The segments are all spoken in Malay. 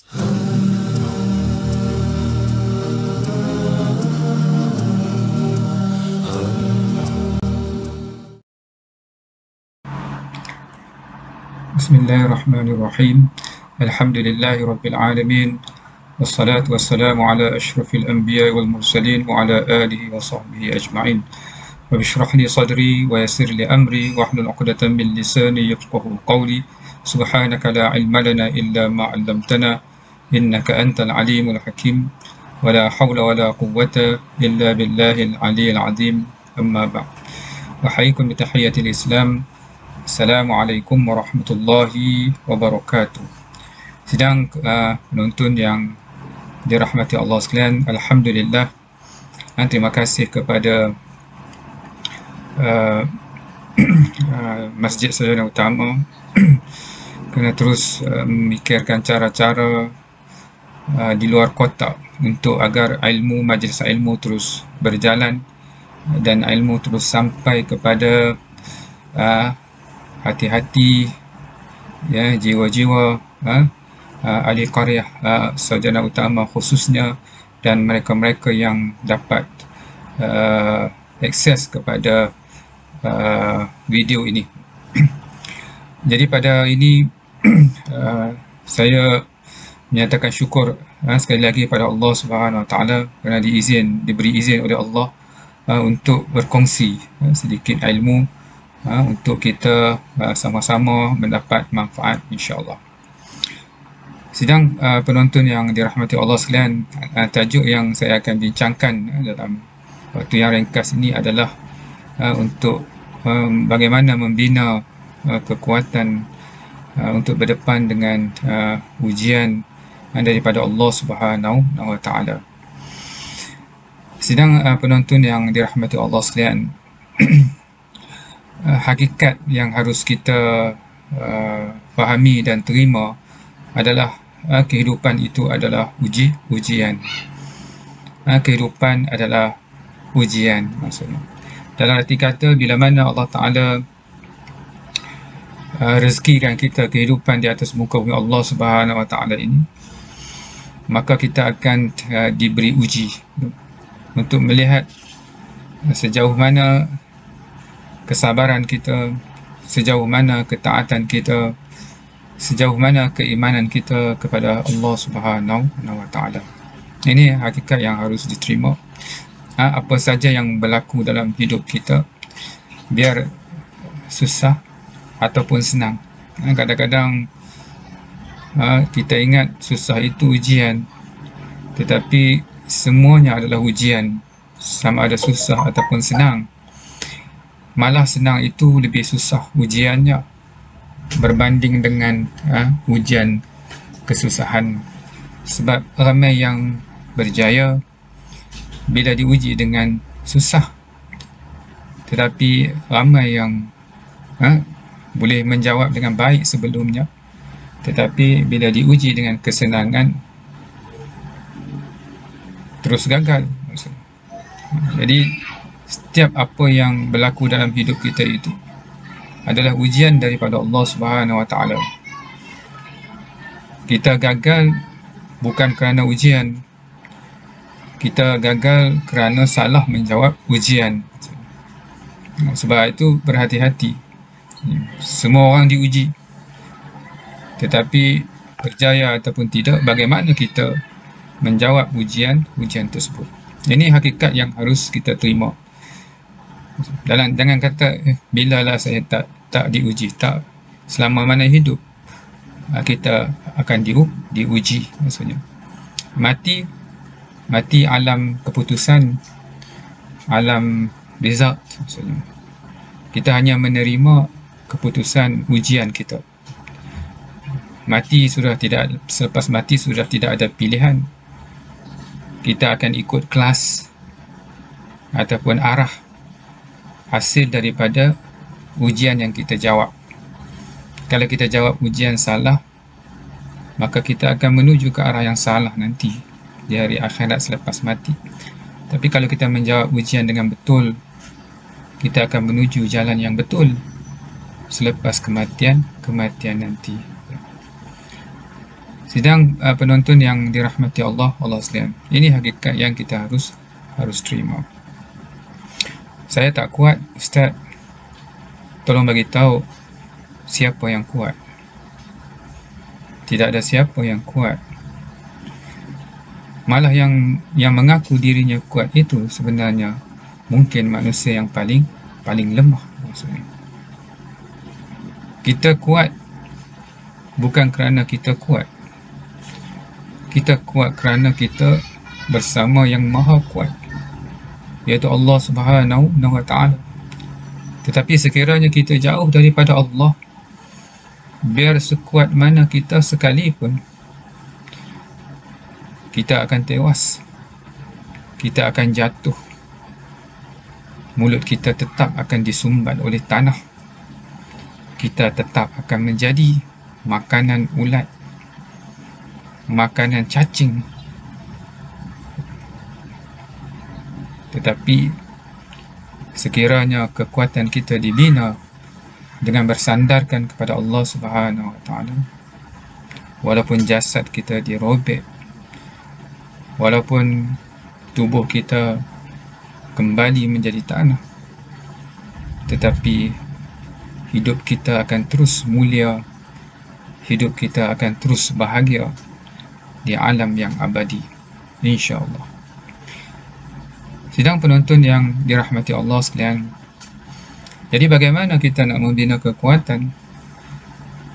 Bismillahirrahmanirrahim. Alhamdulillahirabbil alamin. Wassalatu wassalamu ala asyrafil anbiya'i wal mursalin wa ala alihi wa sahbihi ajma'in. Rabbi shrah li sadri wa yassir li amri wahlul 'uqdatam min lisani yafqahu qawli. Subhanaka la 'ilma lana illa ma 'allamtana innaka antal alimul hakim. Wa la hawla wa la quwwata illa billahil 'aliyyil 'azim. Amma ba'd. Wahaikum bi tahiyatil Islam. Assalamualaikum warahmatullahi wabarakatuh. Sidang penonton yang dirahmati Allah sekalian, alhamdulillah, terima kasih kepada Masjid Sarjana Utama kerana terus memikirkan cara-cara di luar kotak untuk agar ilmu, majlis ilmu terus berjalan dan ilmu terus sampai kepada hati-hati, ya, jiwa-jiwa ahli qaryah Sarjana Utama khususnya, dan mereka-mereka yang dapat akses kepada video ini. Jadi pada ini saya menyatakan syukur sekali lagi pada Allah Subhanahu Wa Taala kerana diberi izin oleh Allah untuk berkongsi sedikit ilmu untuk kita sama-sama mendapat manfaat, insya-Allah. Sidang penonton yang dirahmati Allah sekalian, tajuk yang saya akan bincangkan dalam waktu yang ringkas ini adalah untuk bagaimana membina kekuatan untuk berdepan dengan ujian daripada Allah Subhanahu Wa Taala. Sidang penonton yang dirahmati Allah sekalian, hakikat yang harus kita fahami dan terima adalah kehidupan itu adalah ujian. Kehidupan adalah ujian, maksudnya. Dalam arti kata, bila mana Allah Ta'ala rezekikan kita kehidupan di atas muka bumi Allah Subhanahu Wa Ta'ala ini, maka kita akan diberi uji untuk melihat sejauh mana kesabaran kita, sejauh mana ketaatan kita, sejauh mana keimanan kita kepada Allah Subhanahu Wa Taala. Ini hakikat yang harus diterima. Apa saja yang berlaku dalam hidup kita, biar susah ataupun senang, kadang-kadang kita ingat susah itu ujian, tetapi semuanya adalah ujian, sama ada susah ataupun senang. Malah senang itu lebih susah ujiannya berbanding dengan ujian kesusahan. Sebab ramai yang berjaya bila diuji dengan susah, tetapi ramai yang boleh menjawab dengan baik sebelumnya, tetapi bila diuji dengan kesenangan terus gagal. Jadi setiap apa yang berlaku dalam hidup kita itu adalah ujian daripada Allah Subhanahu Wa Taala. Kita gagal bukan kerana ujian, kita gagal kerana salah menjawab ujian. Sebab itu berhati-hati. Semua orang diuji, tetapi berjaya ataupun tidak, bagaimana kita menjawab ujian tersebut. Ini hakikat yang harus kita terima. Jangan kata bilalah saya tak diuji. Tak, selama mana hidup kita akan diuji, maksudnya. Mati alam keputusan, alam result, maksudnya. Kita hanya menerima keputusan ujian kita. Selepas mati sudah tidak ada pilihan. Kita akan ikut kelas ataupun arah hasil daripada ujian yang kita jawab. Kalau kita jawab ujian salah, maka kita akan menuju ke arah yang salah nanti di hari akhirat selepas mati. Tapi kalau kita menjawab ujian dengan betul, kita akan menuju jalan yang betul selepas kematian nanti. Sidang penonton yang dirahmati Allah sekalian, ini hakikat yang kita harus terima. Saya tak kuat, Ustaz. Tolong bagi tahu siapa yang kuat. Tidak ada siapa yang kuat. Malah yang mengaku dirinya kuat itu sebenarnya mungkin manusia yang paling lemah maksudnya. Kita kuat bukan kerana kita kuat. Kita kuat kerana kita bersama yang maha kuat, iaitu Allah Subhanahu wa ta'ala. Tetapi sekiranya kita jauh daripada Allah, biar sekuat mana kita sekalipun, kita akan tewas, kita akan jatuh, mulut kita tetap akan disumbat oleh tanah, kita tetap akan menjadi makanan ulat, makanan cacing. Tetapi sekiranya kekuatan kita dibina dengan bersandarkan kepada Allah Subhanahu wa ta'ala, walaupun jasad kita dirobek, walaupun tubuh kita kembali menjadi tanah, tetapi hidup kita akan terus mulia, hidup kita akan terus bahagia di alam yang abadi, insya-Allah. Sidang penonton yang dirahmati Allah sekalian, jadi bagaimana kita nak membina kekuatan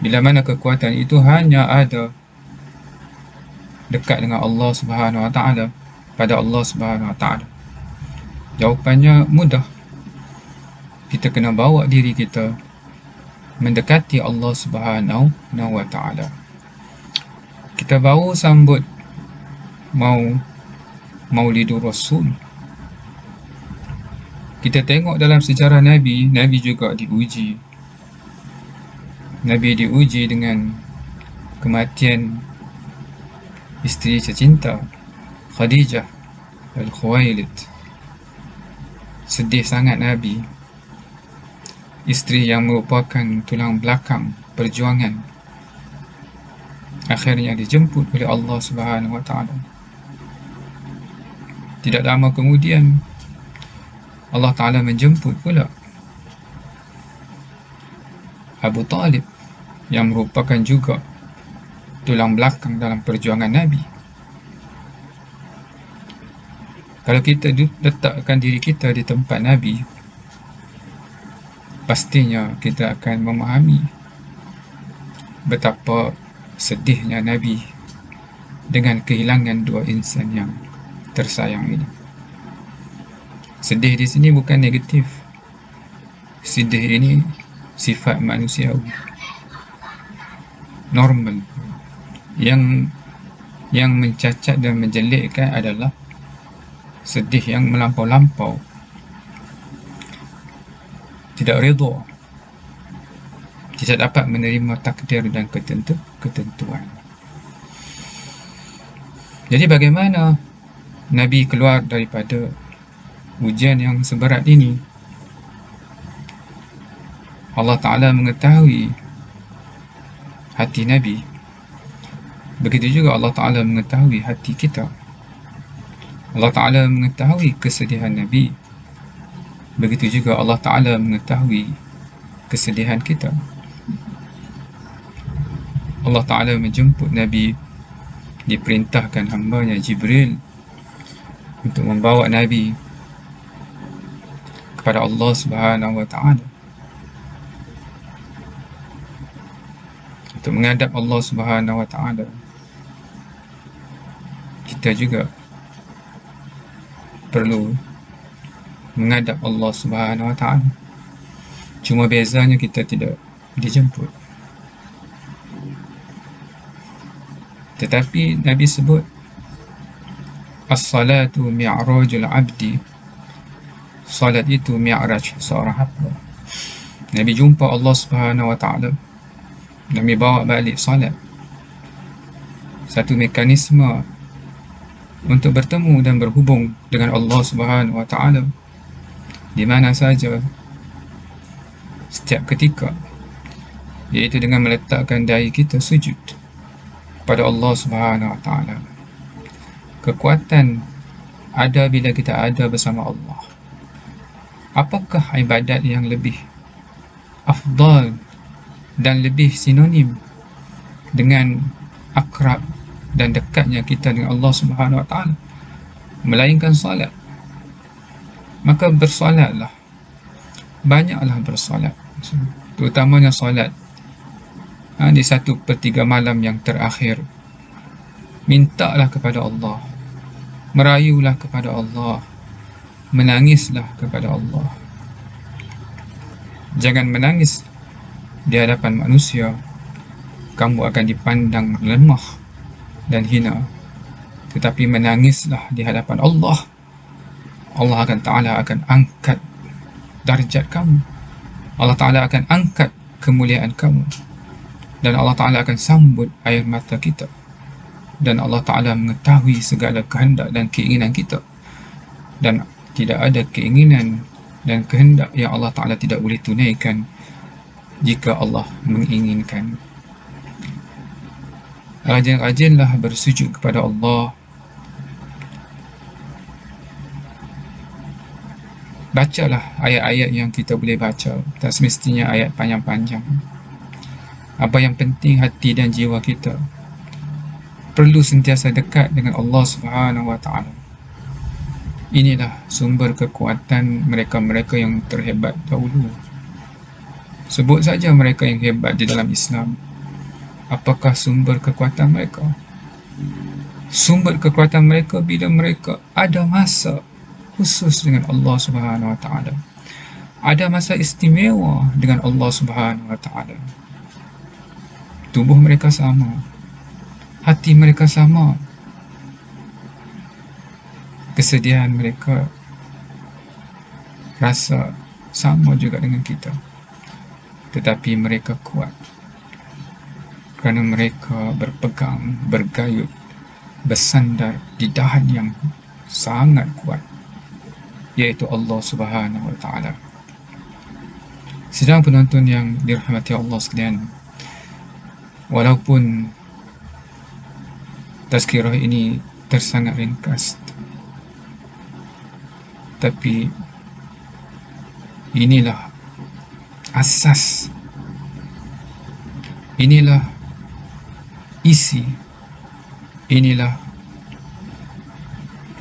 bila mana kekuatan itu hanya ada dekat dengan Allah Subhanahu wa ta'ala, pada Allah Subhanahu wa ta'ala? Jawapannya mudah. Kita kena bawa diri kita mendekati Allah Subhanahu wa ta'ala. Kita baru sambut Maulidur Rasul. Kita tengok dalam sejarah Nabi juga diuji. Nabi diuji dengan kematian isteri tercinta, Khadijah Al-Khuwailid. Sedih sangat Nabi. Isteri yang merupakan tulang belakang perjuangan akhirnya dijemput oleh Allah Subhanahu wa ta'ala. Tidak lama kemudian Allah Ta'ala menjemput pula Abu Talib yang merupakan juga tulang belakang dalam perjuangan Nabi. Kalau kita letakkan diri kita di tempat Nabi, pastinya kita akan memahami betapa sedihnya Nabi dengan kehilangan dua insan yang tersayang ini. Sedih di sini bukan negatif. Sedih ini sifat manusiawi, normal. Yang mencacat dan menjelekkan adalah sedih yang melampau-lampau, tidak redha, tidak dapat menerima takdir dan ketentuan. Jadi bagaimana Nabi keluar daripada ujian yang seberat ini? Allah Ta'ala mengetahui hati Nabi. Begitu juga Allah Ta'ala mengetahui hati kita. Allah Ta'ala mengetahui kesedihan Nabi. Begitu juga Allah Ta'ala mengetahui kesedihan kita. Allah Ta'ala menjemput Nabi, diperintahkan hambanya Jibril untuk membawa Nabi kepada Allah Subhanahu wa ta'ala, untuk menghadap Allah Subhanahu wa ta'ala. Kita juga perlu menghadap Allah Subhanahu wa ta'ala. Cuma bezanya kita tidak dijemput. Tetapi Nabi sebut as-salatu mi'rajul abdi. Salat itu mi'raj seorang hamba. Nabi jumpa Allah Subhanahu wa ta'ala. Nabi bawa balik salat, satu mekanisme untuk bertemu dan berhubung dengan Allah Subhanahu wa ta'ala di mana saja, setiap ketika, iaitu dengan meletakkan dahi kita sujud kepada Allah Subhanahu Wa Taala. Kekuatan ada bila kita ada bersama Allah. Apakah ibadat yang lebih afdal dan lebih sinonim dengan akrab dan dekatnya kita dengan Allah Subhanahu Wa Taala melainkan solat? Maka bersolatlah, banyaklah bersolat, terutamanya solat di 1/3 malam yang terakhir. Mintalah kepada Allah, merayulah kepada Allah, menangislah kepada Allah. Jangan menangis di hadapan manusia, kamu akan dipandang lemah dan hina. Tetapi menangislah di hadapan Allah, Allah Ta'ala akan angkat darjat kamu, Allah Ta'ala akan angkat kemuliaan kamu, dan Allah Ta'ala akan sambut air mata kita, dan Allah Ta'ala mengetahui segala kehendak dan keinginan kita, dan tidak ada keinginan dan kehendak yang Allah Ta'ala tidak boleh tunaikan jika Allah menginginkan. Rajin-rajinlah bersujud kepada Allah. Bacalah ayat-ayat yang kita boleh baca, tak semestinya ayat panjang-panjang. Apa yang penting, hati dan jiwa kita perlu sentiasa dekat dengan Allah Subhanahu Wa Taala. Inilah sumber kekuatan mereka-mereka yang terhebat dahulu. Sebut saja mereka yang hebat di dalam Islam. Apakah sumber kekuatan mereka? Sumber kekuatan mereka bila mereka ada masa khusus dengan Allah Subhanahu Wa Taala. Ada masa istimewa dengan Allah Subhanahu Wa Taala. Tubuh mereka sama, hati mereka sama, kesedihan mereka rasa sama juga dengan kita, tetapi mereka kuat kerana mereka berpegang, bergayut, bersandar di dahan yang sangat kuat, yaitu Allah Subhanahu Wa Taala. Sidang penonton yang dirahmati Allah sekalian, walaupun tazkirah ini tersangat ringkas, tapi inilah asas, inilah isi, inilah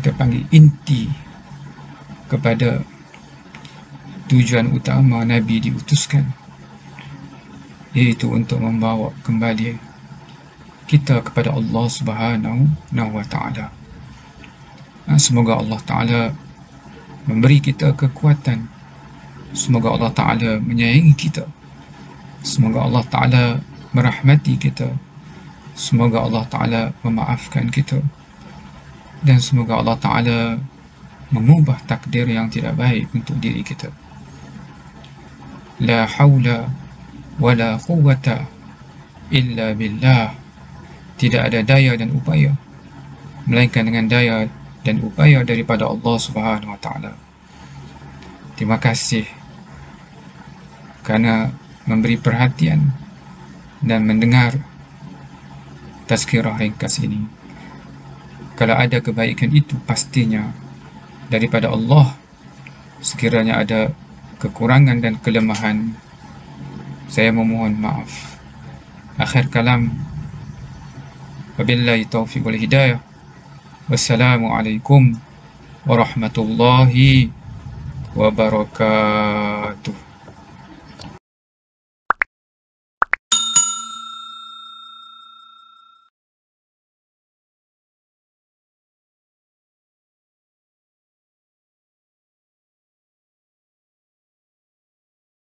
kita panggil inti kepada tujuan utama Nabi diutuskan, iaitu untuk membawa kembali kita kepada Allah Subhanahu Wa Taala. Semoga Allah Ta'ala memberi kita kekuatan, semoga Allah Ta'ala menyayangi kita, semoga Allah Ta'ala merahmati kita, semoga Allah Ta'ala memaafkan kita, dan semoga Allah Ta'ala mengubah takdir yang tidak baik untuk diri kita. La hawla wa la quwwata illa billah. Tidak ada daya dan upaya melainkan dengan daya dan upaya daripada Allah Subhanahu Wa Taala. Terima kasih kerana memberi perhatian dan mendengar tazkirah ringkas ini. Kalau ada kebaikan itu pastinya daripada Allah. Sekiranya ada kekurangan dan kelemahan, saya memohon maaf. Akhir kalam, wabillahi taufiq wal hidayah. Wassalamualaikum warahmatullahi wabarakatuh.